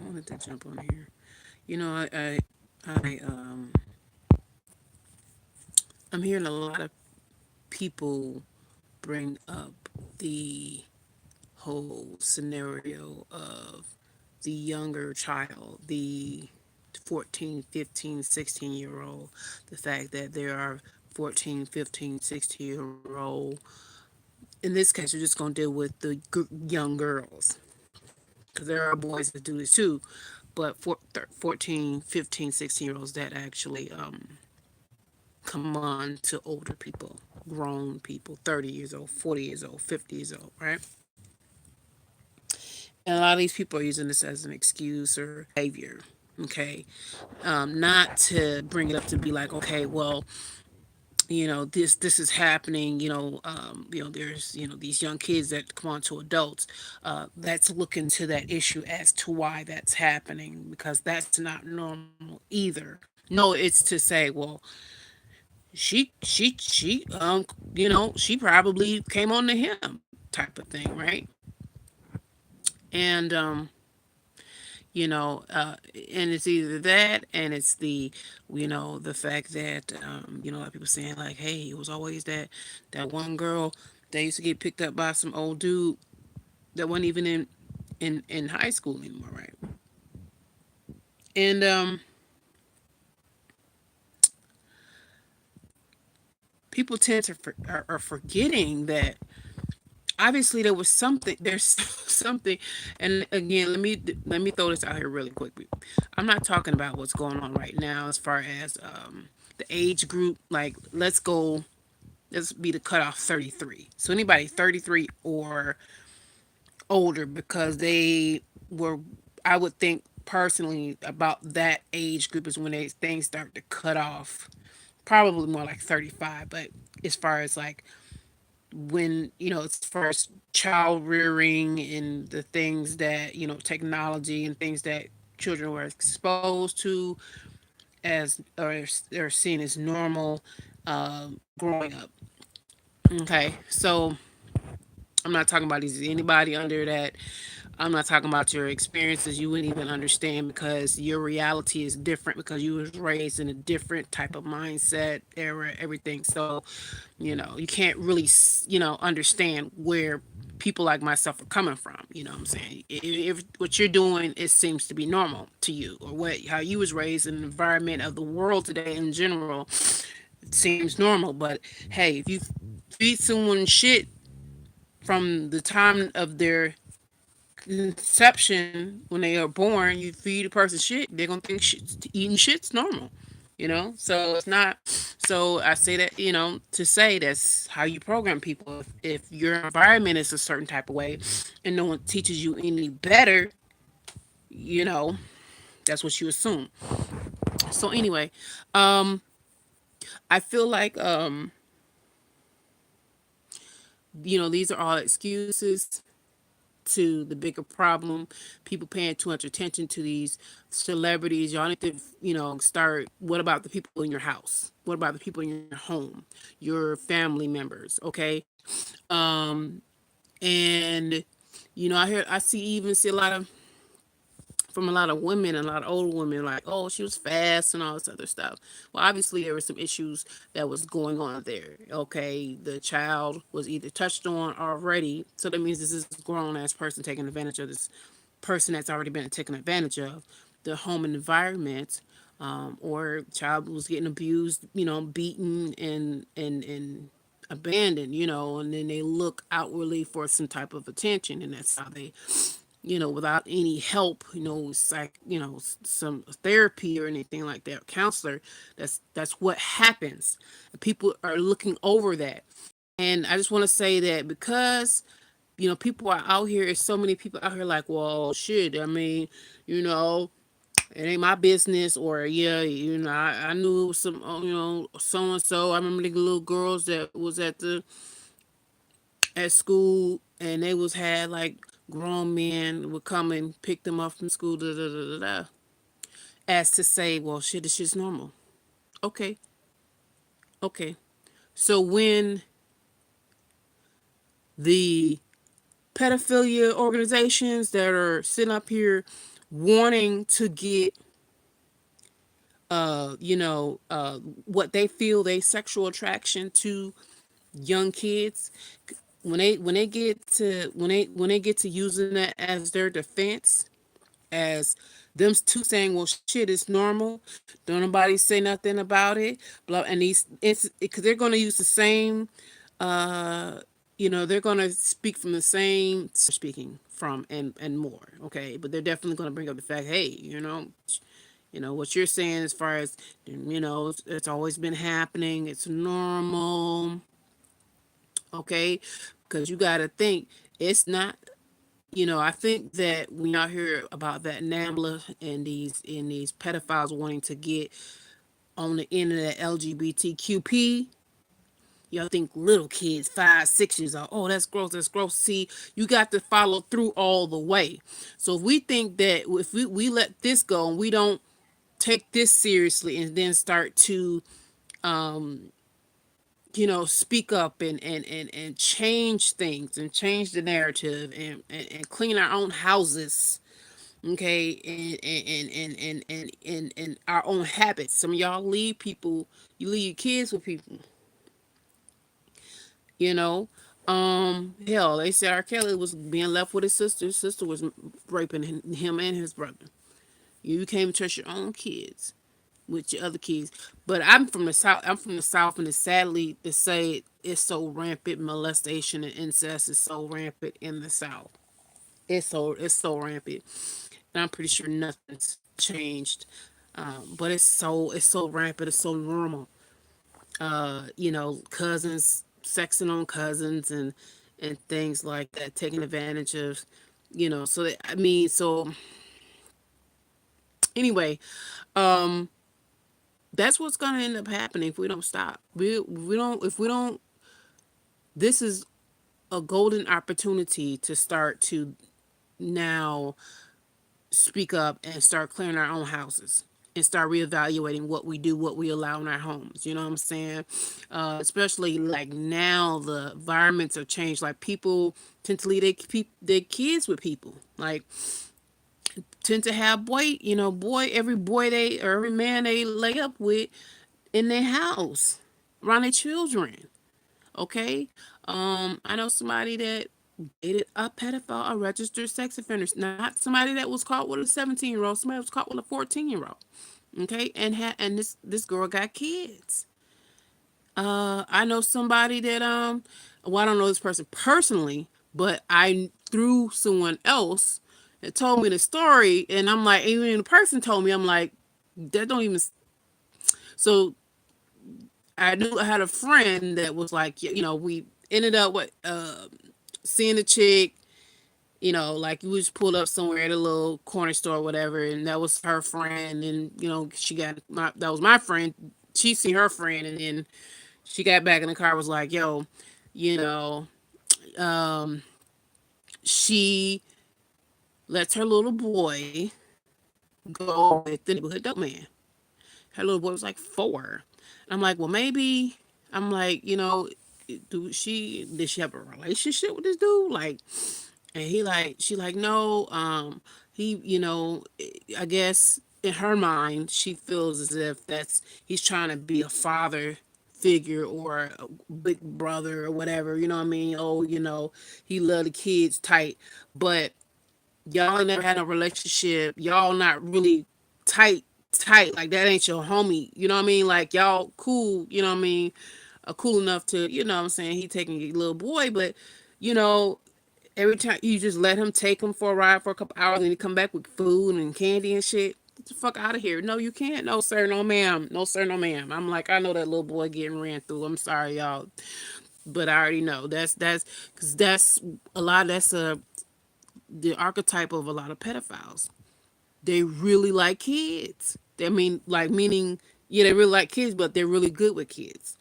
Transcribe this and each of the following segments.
I wanted to jump on here. You know, I I'm hearing a lot of people bring up the whole scenario of the younger child, the 14, 15, 16-year old, the fact that there are 14, 15, 16-year-old. In this case, we're just going to deal with the young girls because there are boys that do this too, but 14, 15, 16-year-olds that actually come on to older people, grown people, 30 years old, 40 years old, 50 years old, right? And a lot of these people are using this as an excuse or behavior, okay? Not to bring it up to be like, okay, well, this is happening, there's these young kids that come on to adults. Let's look into that issue as to why that's happening, because that's not normal either. No, it's to say, well, she she probably came on to him type of thing, right? And and it's either that, and it's the fact that a lot of people saying like, hey, it was always that one girl that used to get picked up by some old dude that wasn't even in high school anymore, right? And people tend to are forgetting that obviously there was something, there's something. And again, let me throw this out here really quickly. I'm not talking about what's going on right now as far as the age group. Like, let's be the cutoff 33. So anybody 33 or older, because they were, I would think personally about that age group is when things start to cut off. Probably more like 35, but as far as like when, as far as child rearing and the things that, technology and things that children were exposed to as, or seen as normal, growing up. Okay, so I'm not talking about anybody under that. I'm not talking about your experiences you wouldn't even understand, because your reality is different, because you was raised in a different type of mindset era, everything. So, you can't really, understand where people like myself are coming from. You know what I'm saying? If what you're doing, it seems to be normal to you, or how you was raised in the environment of the world today in general, it seems normal. But hey, if you feed someone shit from the time of their conception, when they are born, you feed a person shit, they're gonna think eating shit's normal. So it's not. So I say that, to say that's how you program people. If your environment is a certain type of way and no one teaches you any better, you know that's what you assume. So anyway, um I feel like these are all excuses to the bigger problem. People paying too much attention to these celebrities. Y'all need to, start. What about the people in your house? What about the people in your home? Your family members, okay? Um, and I see a lot of from a lot of women, a lot of older women, like, oh, she was fast and all this other stuff. Well, obviously there were some issues that was going on there. Okay, the child was either touched on already, so that means this is a grown ass person taking advantage of this person that's already been taken advantage of. The home environment, or child was getting abused, beaten and abandoned, and then they look outwardly for some type of attention, and that's how they, without any help, some therapy or anything like that, counselor, that's what happens. People are looking over that. And I just want to say that, because people are out here, there's so many people out here like, well, shit, I mean, you know it ain't my business. Or yeah, I knew some, so and so. I remember the little girls that was at school, and they was had like grown men would come and pick them up from school, da da da da da. As to say, well, shit, this shit's normal. Okay, okay. So when the pedophilia organizations that are sitting up here wanting to get what they feel they sexual attraction to young kids, when they get to using that as their defense, as them two saying, well, shit, it's normal, don't nobody say nothing about it, blah. And these, it's because they're going to use the same, uh they're going to speak from the same speaking from, and more, okay, but they're definitely going to bring up the fact, hey, what you're saying as far as, it's always been happening, it's normal, okay, because you got to think, it's not, I think that when y'all hear about that NAMBLA and these pedophiles wanting to get on the end of the LGBTQP, y'all think little kids, 5, 6 years old. Oh, that's gross. That's gross. See, you got to follow through all the way. So if we think that if we let this go and we don't take this seriously and then start to speak up and change things and change the narrative and clean our own houses, okay, and our own habits. Some of y'all leave people, you leave your kids with people, you know. Hell, they said R. Kelly was being left with his sister. His sister was raping him and his brother. You can't trust your own kids with your other kids. But I'm from the south. I'm from the south, and it's sadly to say it's so rampant. Molestation and incest is so rampant in the south. It's so rampant, and I'm pretty sure nothing's changed. But it's so rampant. It's so normal. Cousins sexing on cousins and things like that, taking advantage of, So that, I mean, so anyway, um, that's what's gonna end up happening if we don't stop. We don't if we don't. This is a golden opportunity to start to now speak up and start clearing our own houses and start reevaluating what we do, what we allow in our homes. You know what I'm saying? Especially like now, the environments have changed. Like people tend to leave their kids with people. Like tend to have every boy they or every man they lay up with in their house around their children. Okay. I know somebody that dated a pedophile, a registered sex offender, not somebody that was caught with a 17-year-old, somebody was caught with a 14-year-old. Okay, and this girl got kids. I know somebody that well, I don't know this person personally, but I through someone else that told me the story, and I'm like, even the person told me, I'm like, that don't even. So I knew I had a friend that was like, we ended up with seeing the chick, like we just pulled up somewhere at a little corner store or whatever, and that was her friend, and that was my friend. She seen her friend, and then she got back in the car, was like, yo, you know, um, she lets her little boy go with the neighborhood dope man. Her little boy was like 4. And I'm like, well, maybe. I'm like, did she have a relationship with this dude? Like, and she like, no, he, I guess in her mind, she feels as if he's trying to be a father figure or a big brother or whatever, you know what I mean? Oh, he love the kids tight, but y'all ain't never had a relationship. Y'all not really tight. Like that ain't your homie. You know what I mean? Like y'all cool, you know what I mean? Cool enough to, what I'm saying, he taking a little boy, but you know, every time you just let him take him for a ride for a couple hours and he come back with food and candy and shit. Get the fuck out of here. No, you can't. No, sir. No, ma'am. No, sir. No, ma'am. I'm like, I know that little boy getting ran through. I'm sorry, y'all. But I already know because that's a lot. That's the archetype of a lot of pedophiles. They really like kids. I mean, like, meaning, yeah, they really like kids, but they're really good with kids.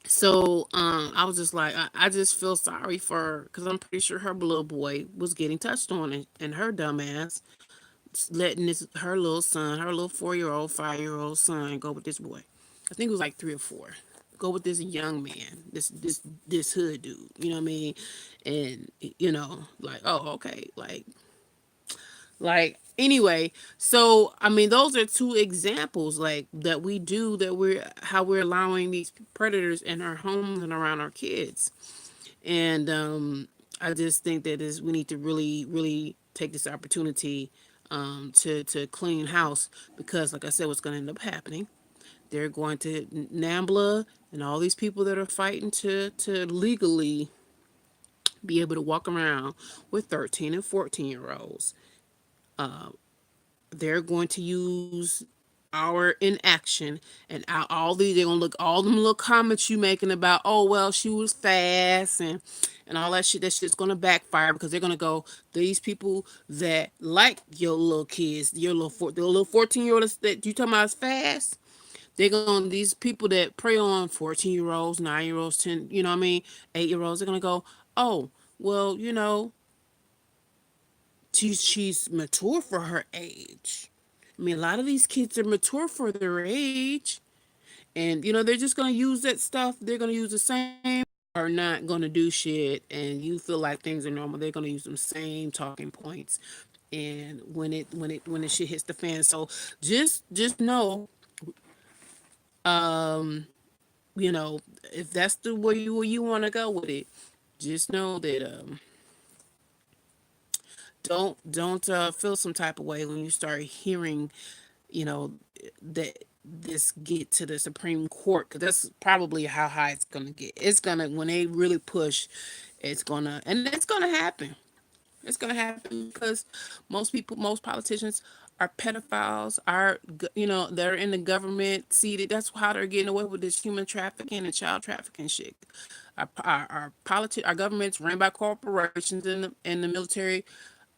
So I was just like, I just feel sorry for her because I'm pretty sure her little boy was getting touched on, and her dumb ass letting her little son, her little 4-year-old, 5-year-old son go with this boy. I think it was like 3 or 4. Go with this young man, this hood dude. You know what I mean? And like, oh, okay, like Like anyway, so I mean those are two examples like that we do that we're how we're allowing these predators in our homes and around our kids. And I just think that is we need to really take this opportunity to clean house because like I said what's going to end up happening, they're going to NAMBLA and all these people that are fighting to legally be able to walk around with 13 and 14-year olds. They're going to use our inaction and all these they're gonna look all them little comments you making about oh well she was fast and all that shit, that shit's gonna backfire because they're gonna go these people that like your little kids, your the little 14-year-olds that you talking about is fast. They're gonna these people that prey on 14-year-olds, 9-year-olds, 10, you know what I mean, 8-year-olds, they're gonna go, oh well, you know, she's mature for her age. I mean, a lot of these kids are mature for their age, and you know they're just gonna use that stuff. They're gonna use the same. Are not gonna do shit, and you feel like things are normal. They're gonna use them same talking points, and when the shit hits the fan. So just know, you know, if that's the way you want to go with it, just know that don't feel some type of way when you start hearing, you know, that this get to the Supreme Court because that's probably how high it's gonna get. It's gonna when they really push, it's gonna happen. It's gonna happen because most people, most politicians are pedophiles. Are you know they're in the government seated. That's how they're getting away with this human trafficking and child trafficking shit. Our government's ran by corporations in the military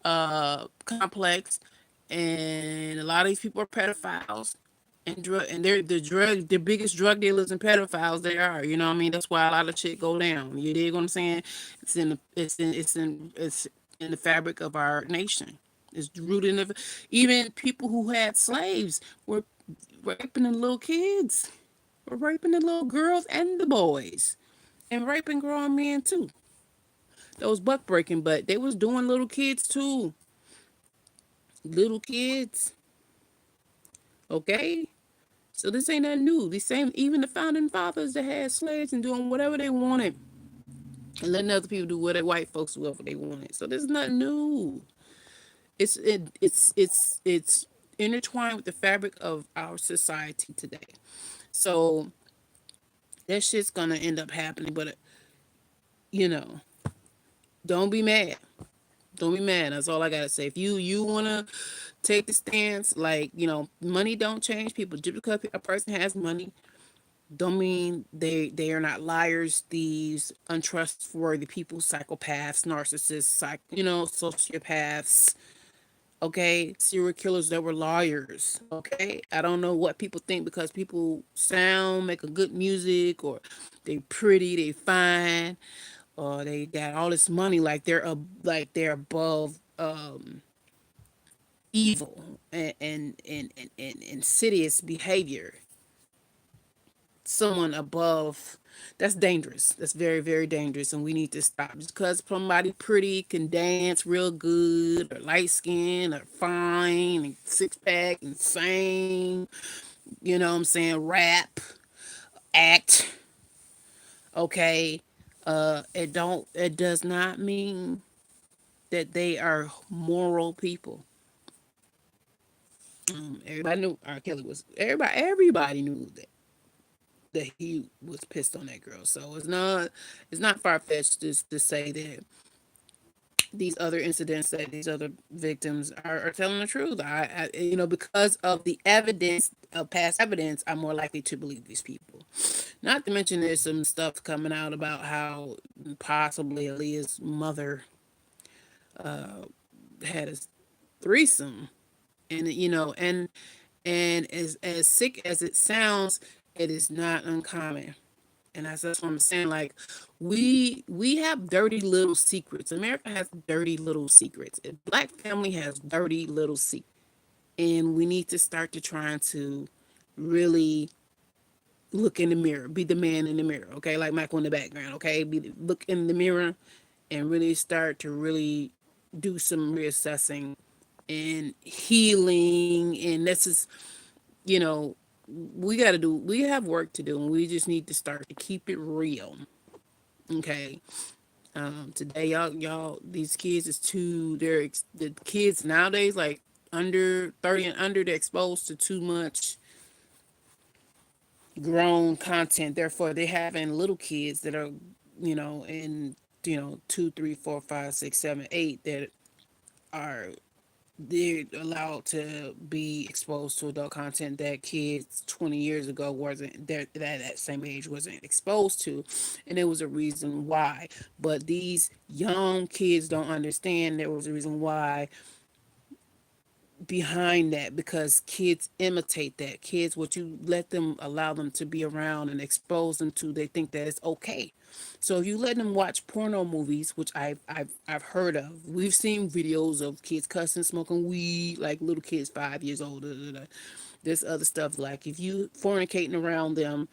complex, and a lot of these people are pedophiles and they're the biggest drug dealers and pedophiles they are. You know what I mean? That's why a lot of shit go down. You dig what I'm saying? It's in the fabric of our nation. It's rooted in even people who had slaves were raping the little kids, were raping the little girls and the boys, and raping grown men too. That was buck breaking, but they was doing little kids too. Little kids, okay? So this ain't nothing new. These same, even the founding fathers that had slaves and doing whatever they wanted and letting other people do whatever white folks do whatever they wanted. So this is nothing new. It's intertwined with the fabric of our society today. So that shit's gonna end up happening. But you know, don't be mad. Don't be mad. That's all I gotta say. If you wanna take the stance, like you know, money don't change people. Just because a person has money don't mean they are not liars, thieves, untrustworthy people, psychopaths, narcissists, you know, sociopaths. Okay, serial killers that were lawyers. Okay, I don't know what people think because people sound make a good music or they pretty, they fine, or they got all this money like they're above evil and insidious behavior, someone above. That's dangerous. That's very dangerous, and we need to stop. Just because somebody pretty can dance real good or light skin or fine and six pack and sing, you know what I'm saying, rap, act, okay, it does not mean that they are moral people. Everybody knew R. Kelly was everybody knew that he was pissed on that girl. So it's not far fetched just to say that these other incidents, that these other victims are telling the truth. You know, because of the evidence of past evidence, I'm more likely to believe these people. Not to mention there's some stuff coming out about how possibly Aaliyah's mother had a threesome, and you know, and as sick as it sounds, it is not uncommon. And that's what I'm saying. Like we have dirty little secrets. America has dirty little secrets. A black family has dirty little secrets, and we need to start to trying to really look in the mirror, be the man in the mirror. Okay, like Michael in the background. Okay, look in the mirror, and really start to really do some reassessing and healing, and this is, you know, we have work to do, and we just need to start to keep it real. Okay. Today, y'all, these kids is too. The kids nowadays, like under 30 and under, they're exposed to too much grown content. Therefore, they're having little kids that are, in 2, 3, 4, 5, 6, 7, 8 that are they're allowed to be exposed to adult content that kids 20 years ago wasn't that same age wasn't exposed to, and there was a reason why. But these young kids don't understand there was a reason why behind that, because kids imitate that. Kids, what you let them, allow them to be around and expose them to, they think that it's okay. So if you let them watch porno movies, which I've heard of, we've seen videos of kids cussing, smoking weed, like little kids 5 years old. There's other stuff, like if you fornicating around them,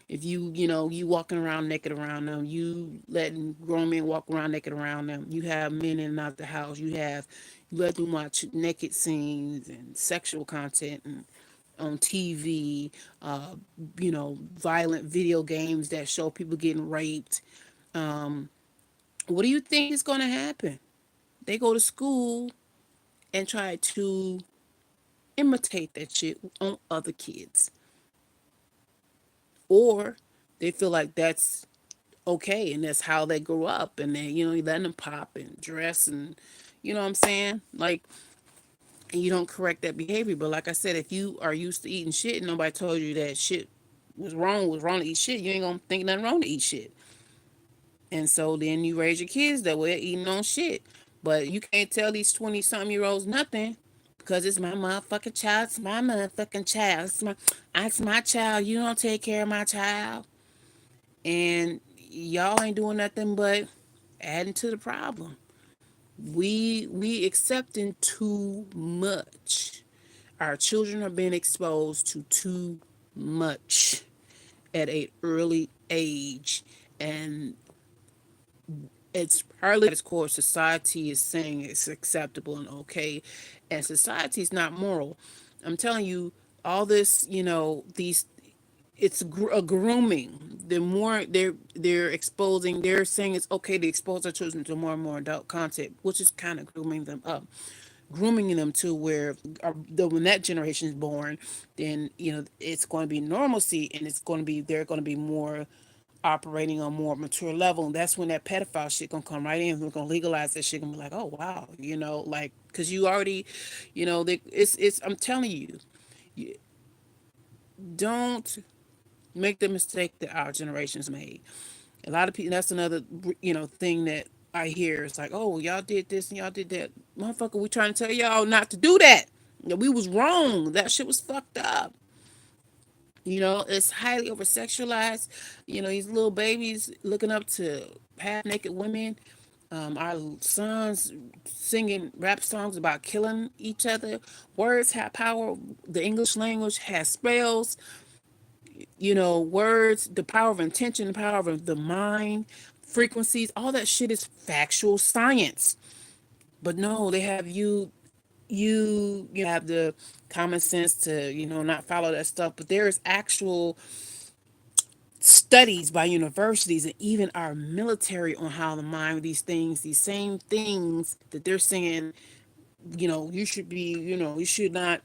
if you walking around naked around them, you letting grown men walk around naked around them, you have men in and out the house, you let them watch naked scenes and sexual content and on TV, violent video games that show people getting raped. What do you think is going to happen? They go to school and try to imitate that shit on other kids, or they feel like that's okay and that's how they grew up, and then you letting them pop and dress, and you know what I'm saying, like, and you don't correct that behavior. But like I said, if you are used to eating shit and nobody told you that shit was wrong to eat shit, you ain't gonna think nothing wrong to eat shit. And so then you raise your kids that way, eating on shit. But you can't tell these 20 something year olds nothing, because it's my motherfucking child. It's my motherfucking child. It's my child. You don't take care of my child. And y'all ain't doing nothing but adding to the problem. We accepting too much. Our children are being exposed to too much at a early age, and it's partly at its core, society is saying it's acceptable and okay, and society is not moral. I'm telling you, all this, these it's a grooming. The more they're saying it's okay to expose our children to more and more adult content, which is kind of grooming them up, grooming them to where, when that generation is born, then it's going to be normalcy, and it's going to be they're going to be more operating on more mature level, and that's when that pedophile shit gonna come right in. We're gonna legalize that shit and be like, oh wow, like, because you already, it's I'm telling you, don't make the mistake that our generations made. A lot of people, that's another, thing that I hear. It's like, oh, y'all did this and y'all did that. Motherfucker, we trying to tell y'all not to do that. We was wrong. That shit was fucked up. It's highly over sexualized. These little babies looking up to half naked women. Our sons singing rap songs about killing each other. Words have power. The English language has spells. Words, the power of intention, the power of the mind, frequencies, all that shit is factual science. But no, they have you have the common sense to, not follow that stuff. But there is actual studies by universities and even our military on how to mine these things, these same things that they're saying, you should be, you should not,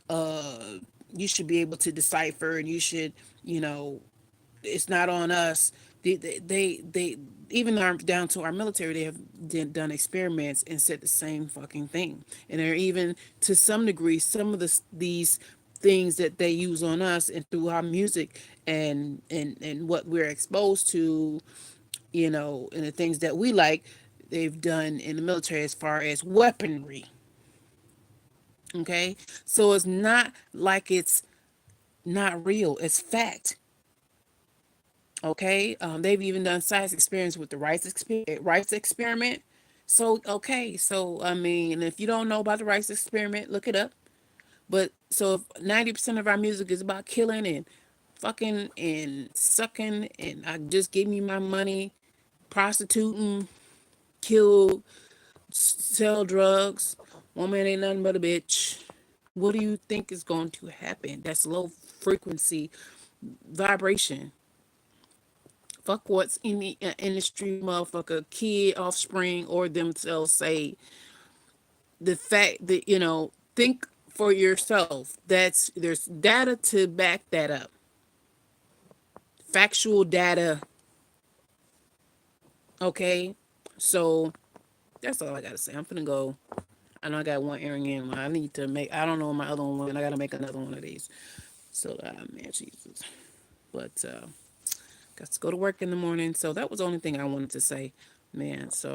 uh, you should be able to decipher, and you should, you know, it's not on us. They even down to our military, they have done experiments and said the same fucking thing. And they're even, to some degree, some of these things that they use on us and through our music and what we're exposed to, and the things that we like, they've done in the military as far as weaponry. Okay, so it's not like it's not real; it's fact. Okay, they've even done science experiments with the rice experiment. So okay, so I mean, if you don't know about the rice experiment, look it up. But so if 90% of our music is about killing and fucking and sucking, and I just give me my money, prostituting, kill, sell drugs, Woman ain't nothing but a bitch. What do you think is going to happen? That's low frequency vibration. Fuck what's in the industry, motherfucker, kid, offspring, or themselves say. The fact that, think for yourself. There's data to back that up. Factual data. Okay. So that's all I gotta say. I'm gonna go. I know I got one airing in. I need to make. I don't know my other one. I gotta make another one of these. So man, Jesus. But got to go to work in the morning. So that was the only thing I wanted to say, man. So